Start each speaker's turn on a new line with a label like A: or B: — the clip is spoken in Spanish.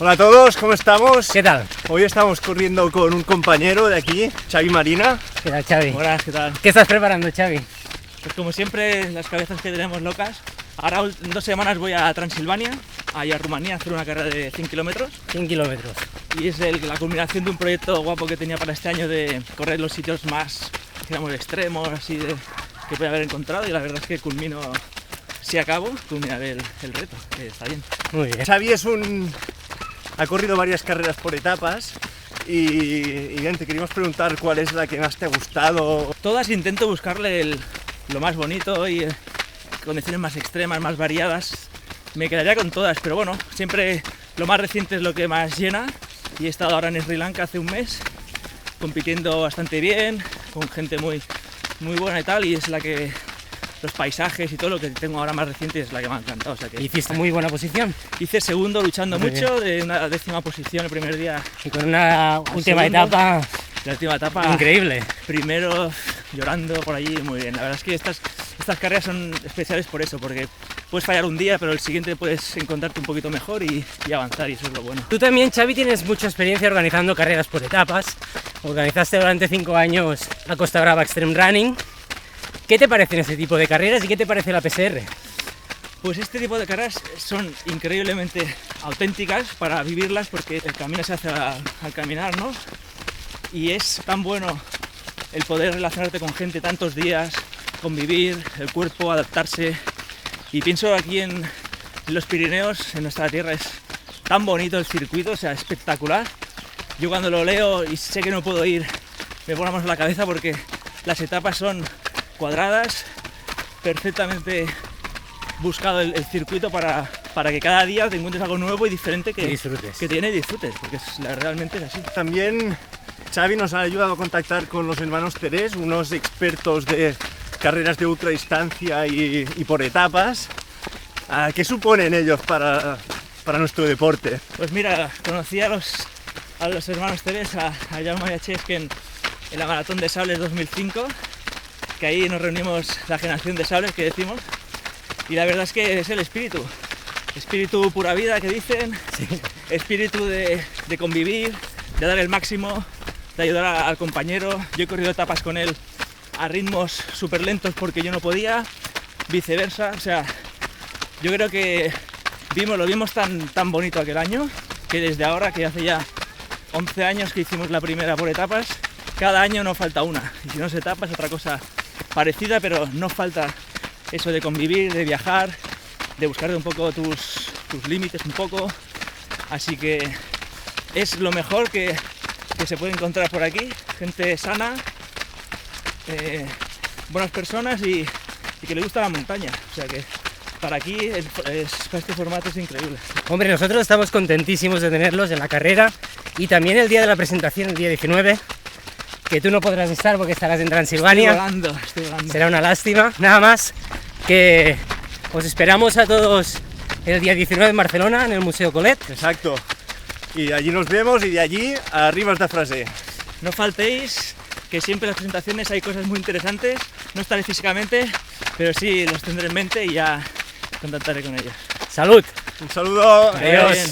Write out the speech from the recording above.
A: Hola a todos, ¿cómo estamos?
B: ¿Qué tal?
A: Hoy estamos corriendo con un compañero de aquí, Xavi Marina.
B: ¿Qué tal, Xavi?
C: Buenas, ¿qué tal?
B: ¿Qué estás preparando, Xavi?
C: Pues como siempre, las cabezas que tenemos locas. Ahora en 2 semanas voy a Transilvania, allá a Rumanía, a hacer una carrera de 100 kilómetros.
B: 100 kilómetros.
C: Y es la culminación de un proyecto guapo que tenía para este año de correr los sitios más, digamos, extremos, así que puede haber encontrado. Y la verdad es que si acabo, culminaré el reto, que está bien.
B: Muy bien.
A: Xavi ha corrido varias carreras por etapas y bien, te queríamos preguntar cuál es la que más te ha gustado.
C: Todas intento buscarle lo más bonito y condiciones más extremas, más variadas. Me quedaría con todas, pero bueno, siempre lo más reciente es lo que más llena. Y he estado ahora en Sri Lanka hace un mes, compitiendo bastante bien, con gente muy, muy buena y tal, y es la que los paisajes y todo lo que tengo ahora más reciente es la que me ha encantado. O sea que
B: Hiciste muy buena posición.
C: hice segundo luchando
B: Muy
C: mucho, de una 10ª posición el primer día.
B: Y con una última
C: segundo.
B: etapa
C: La última etapa,
B: increíble.
C: primero llorando por allí, muy bien. La verdad es que estas carreras son especiales por eso, porque puedes fallar un día, pero el siguiente puedes encontrarte un poquito mejor y avanzar, y eso es lo bueno.
B: Tú también, Xavi, tienes mucha experiencia organizando carreras por etapas. Organizaste durante 5 años la Costa Brava Extreme Running. ¿Qué te parecen este tipo de carreras y qué te parece la PCR?
C: Pues este tipo de carreras son increíblemente auténticas para vivirlas, porque el camino se hace al caminar, ¿no? Y es tan bueno el poder relacionarte con gente tantos días, convivir, el cuerpo, adaptarse. Y pienso aquí en los Pirineos, en nuestra tierra, es tan bonito el circuito, o sea, espectacular. Yo cuando lo leo y sé que no puedo ir, me pongo la mano en la cabeza porque las etapas son cuadradas, perfectamente buscado el circuito para que cada día te encuentres algo nuevo y diferente que
B: disfrutes.
C: Que tiene y disfrutes, porque realmente es así.
A: También Xavi nos ha ayudado a contactar con los hermanos Terés, unos expertos de carreras de ultradistancia y por etapas. ¿Qué suponen ellos para nuestro deporte?
C: Pues mira, conocí a los hermanos Terés, a Jaume y a Chesque en la Maratón de Sables 2005, que ahí nos reunimos la generación de sables que decimos, y la verdad es que es el espíritu pura vida que dicen,
B: Sí.
C: espíritu de convivir, de dar el máximo, de ayudar al compañero. Yo he corrido etapas con él a ritmos súper lentos porque yo no podía, viceversa. O sea, yo creo que lo vimos tan bonito aquel año, que desde ahora, que hace ya 11 años que hicimos la primera por etapas, cada año no falta una. Y si no es etapa es otra cosa parecida, pero no falta eso de convivir, de viajar, de buscar un poco tus límites un poco. Así que es lo mejor que se puede encontrar por aquí, gente sana, buenas personas y que le gusta la montaña. O sea que para aquí, para este formato es increíble.
B: Hombre, nosotros estamos contentísimos de tenerlos en la carrera y también el día de la presentación, el día 19, que tú no podrás estar porque estarás en Transilvania.
C: Estoy volando.
B: Será una lástima. Nada más que os esperamos a todos el día 19 en Barcelona, en el Museo Colet.
A: Exacto. Y allí nos vemos y de allí arriba esta frase.
C: No faltéis, que siempre en las presentaciones hay cosas muy interesantes. No estaré físicamente, pero sí los tendré en mente y ya contactaré con ellos.
B: ¡Salud!
A: Un saludo.
B: Adiós.
C: Bien.